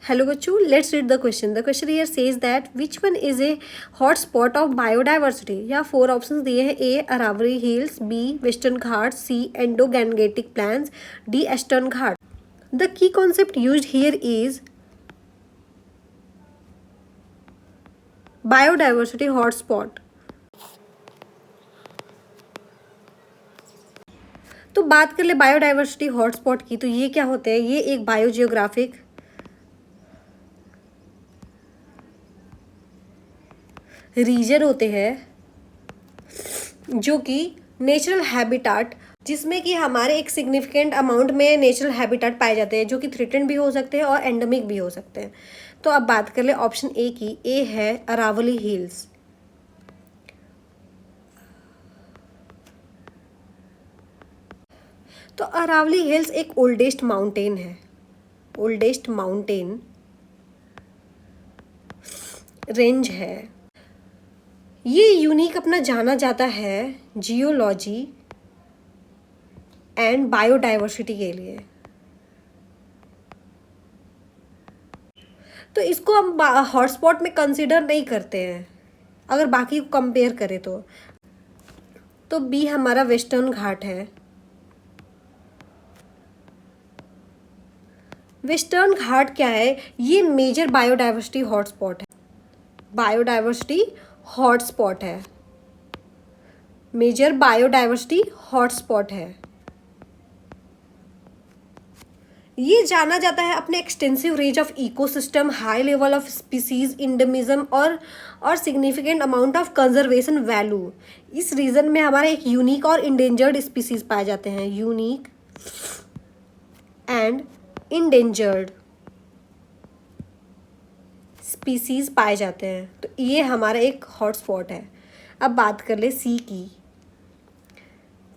Hello Gachu, let's read the question. The question here says that which one is a hot spot of biodiversity? या 4 options दिए हैं. A Aravalli hills, B western Ghat, C Indo Gangetic plains, D eastern Ghat. The key concept used here is biodiversity hotspot. तो बात कर ले biodiversity hotspot की, तो ये क्या होते हैं? ये एक बायोजियोग्राफिक रीजन होते हैं जो कि नेचुरल हैबिटाट, जिसमें कि हमारे एक सिग्निफिकेंट अमाउंट में नेचुरल हैबिटाट पाए जाते हैं जो कि थ्रेटेंड भी हो सकते हैं और एंडेमिक भी हो सकते हैं. तो अब बात कर ले ऑप्शन ए की. ए है अरावली हिल्स. तो अरावली हिल्स एक ओल्डेस्ट माउंटेन है. ओल्डेस्ट माउंटेन रेंज है. ये यूनिक अपना जाना जाता है जियोलॉजी एंड बायोडाइवर्सिटी के लिए. तो इसको हम हॉटस्पॉट में कंसीडर नहीं करते हैं अगर बाकी को कंपेयर करें तो बी हमारा वेस्टर्न घाट है. वेस्टर्न घाट क्या है? ये मेजर बायोडाइवर्सिटी हॉटस्पॉट है. बायोडाइवर्सिटी हॉटस्पॉट है. मेजर बायोडाइवर्सिटी हॉटस्पॉट है. ये जाना जाता है अपने extensive range of ecosystem, high level of species endemism और significant amount of conservation value. इस रीजन में हमारे एक यूनिक और इंडेंजर्ड स्पीसीज पाए जाते हैं. यूनिक एंड इंडेंजर्ड स्पीसीज पाए जाते हैं. तो ये हमारा एक हॉटस्पॉट है. अब बात कर ले सी की.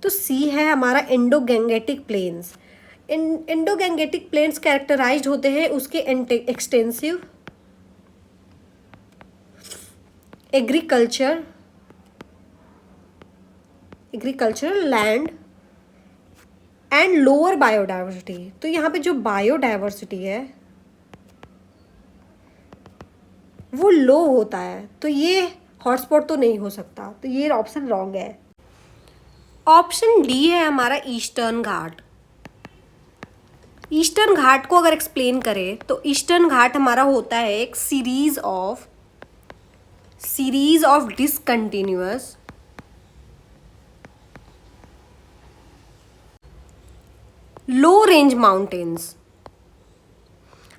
तो सी है हमारा एंडोगैंगेटिक प्लेन्स. एंडोगैंगेटिक प्लेन्स कैरेक्टराइज्ड होते हैं उसके extensive agricultural land and lower biodiversity. तो यहाँ पे जो बायोडाइवर्सिटी है वो लो होता है. तो ये हॉटस्पॉट तो नहीं हो सकता. तो ये ऑप्शन रॉन्ग है. ऑप्शन डी है हमारा ईस्टर्न घाट. ईस्टर्न घाट को अगर एक्सप्लेन करें तो ईस्टर्न घाट हमारा होता है एक series of discontinuous low range mountains.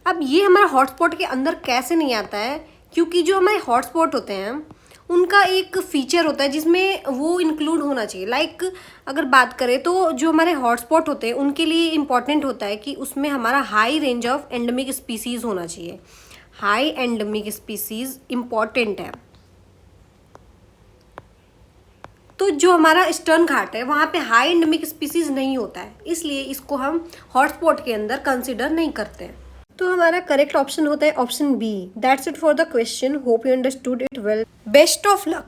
अब ये हमारा हॉटस्पॉट के अंदर कैसे नहीं आता है? क्योंकि जो हमारे हॉटस्पॉट होते हैं उनका एक फीचर होता है जिसमें वो इंक्लूड होना चाहिए. लाइक अगर बात करें तो जो हमारे हॉटस्पॉट होते हैं उनके लिए इम्पॉर्टेंट होता है कि उसमें हमारा high range of endemic species होना चाहिए. हाई एंडेमिक स्पीसीज इम्पॉर्टेंट है. तो जो हमारा ईस्टर्न घाट है वहाँ पे हाई एंडेमिक स्पीसीज नहीं होता है, इसलिए इसको हम हॉटस्पॉट के अंदर कंसिडर नहीं करते हैं. तो हमारा करेक्ट ऑप्शन होता है option B. That's it for the question. Hope you understood it well. Best of luck.